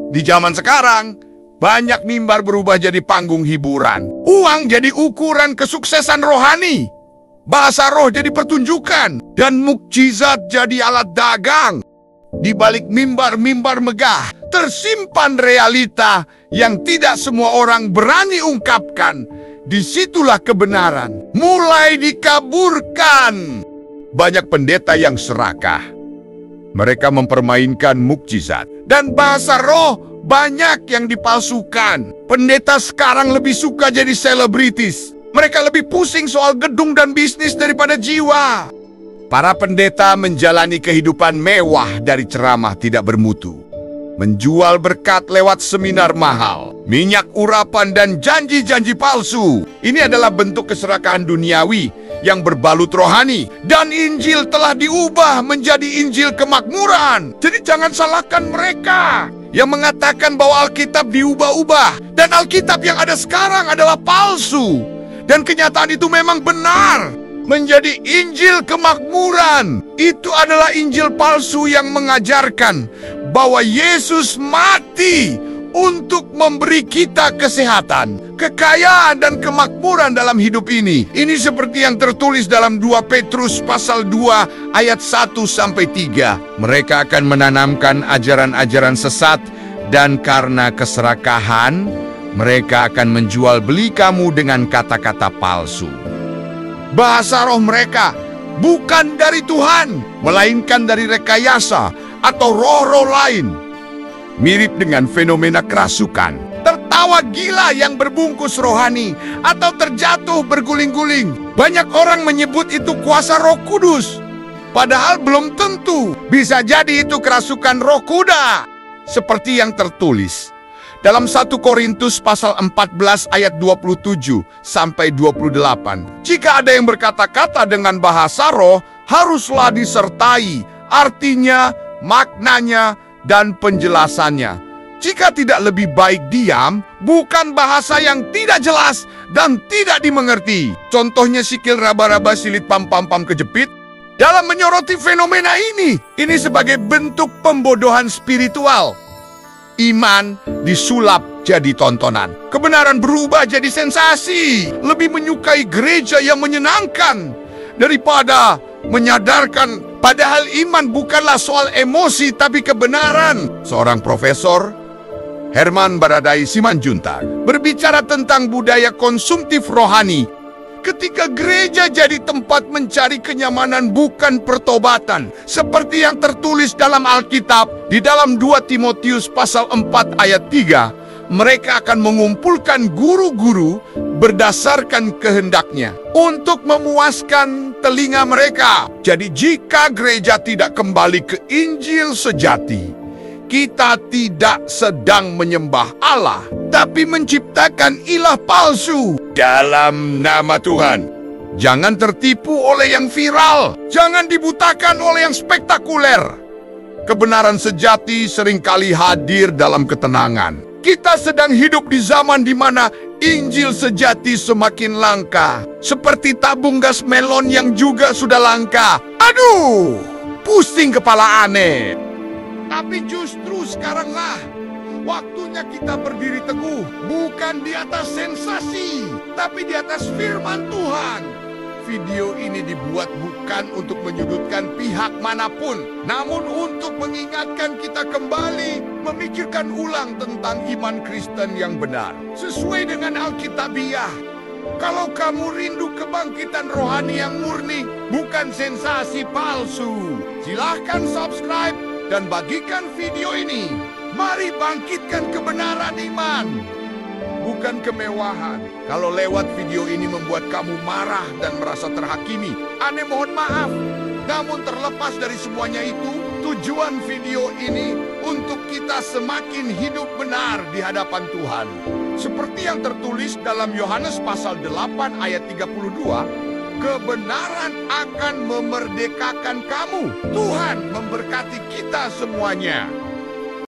Di zaman sekarang, banyak mimbar berubah jadi panggung hiburan. Uang jadi ukuran kesuksesan rohani. Bahasa roh jadi pertunjukan. Dan mukjizat jadi alat dagang. Di balik mimbar-mimbar megah, tersimpan realita yang tidak semua orang berani ungkapkan. Disitulah kebenaran mulai dikaburkan. Banyak pendeta yang serakah. Mereka mempermainkan mukjizat. Dan bahasa roh banyak yang dipalsukan. Pendeta sekarang lebih suka jadi selebritis. Mereka lebih pusing soal gedung dan bisnis daripada jiwa. Para pendeta menjalani kehidupan mewah dari ceramah tidak bermutu. Menjual berkat lewat seminar mahal, minyak urapan dan janji-janji palsu. Ini adalah bentuk keserakahan duniawi yang berbalut rohani. Dan Injil telah diubah menjadi Injil kemakmuran. Jadi jangan salahkan mereka yang mengatakan bahwa Alkitab diubah-ubah. Dan Alkitab yang ada sekarang adalah palsu. Dan kenyataan itu memang benar. Menjadi Injil kemakmuran. Itu adalah Injil palsu yang mengajarkan bahwa Yesus mati untuk memberi kita kesehatan, kekayaan, dan kemakmuran dalam hidup ini. Ini seperti yang tertulis dalam 2 Petrus pasal 2 ayat 1-3. Mereka akan menanamkan ajaran-ajaran sesat dan karena keserakahan, mereka akan menjual beli kamu dengan kata-kata palsu. Bahasa roh mereka bukan dari Tuhan, melainkan dari rekayasa atau roh-roh lain. Mirip dengan fenomena kerasukan, tertawa gila yang berbungkus rohani, atau terjatuh berguling-guling. Banyak orang menyebut itu kuasa Roh Kudus, padahal belum tentu. Bisa jadi itu kerasukan roh kuda, seperti yang tertulis dalam 1 Korintus pasal 14 ayat 27-28. Jika ada yang berkata-kata dengan bahasa roh, haruslah disertai artinya, maknanya, dan penjelasannya. Jika tidak, lebih baik diam, bukan bahasa yang tidak jelas dan tidak dimengerti. Contohnya sikil raba-raba silit pam-pam-pam kejepit. Dalam menyoroti fenomena ini sebagai bentuk pembodohan spiritual. Iman disulap jadi tontonan. Kebenaran berubah jadi sensasi. Lebih menyukai gereja yang menyenangkan daripada menyadarkan padahal iman bukanlah soal emosi tapi kebenaran. Seorang profesor, Herman Baradai Simanjuntak, berbicara tentang budaya konsumtif rohani. Ketika gereja jadi tempat mencari kenyamanan bukan pertobatan, seperti yang tertulis dalam Alkitab di dalam 2 Timotius pasal 4 ayat 3, mereka akan mengumpulkan guru-guru berdasarkan kehendaknya untuk memuaskan telinga mereka. Jadi jika gereja tidak kembali ke Injil sejati, kita tidak sedang menyembah Allah, tapi menciptakan ilah palsu dalam nama Tuhan. Jangan tertipu oleh yang viral. Jangan dibutakan oleh yang spektakuler. Kebenaran sejati seringkali hadir dalam ketenangan. Kita sedang hidup di zaman di mana Injil sejati semakin langka. Seperti tabung gas melon yang juga sudah langka. Aduh, pusing kepala aneh. Tapi justru sekaranglah waktunya kita berdiri teguh, bukan di atas sensasi, tapi di atas firman Tuhan. Video ini dibuat bukan untuk menyudutkan pihak manapun, namun untuk mengingatkan kita kembali memikirkan ulang tentang iman Kristen yang benar, sesuai dengan Alkitabiah. Kalau kamu rindu kebangkitan rohani yang murni, bukan sensasi palsu, silahkan subscribe dan bagikan video ini. Mari bangkitkan kebenaran iman, bukan kemewahan. Kalau lewat video ini membuat kamu marah dan merasa terhakimi, aneh mohon maaf. Namun terlepas dari semuanya itu, tujuan video ini untuk kita semakin hidup benar di hadapan Tuhan. Seperti yang tertulis dalam Yohanes pasal 8 ayat 32, kebenaran akan memerdekakan kamu. Tuhan memberkati kita semuanya.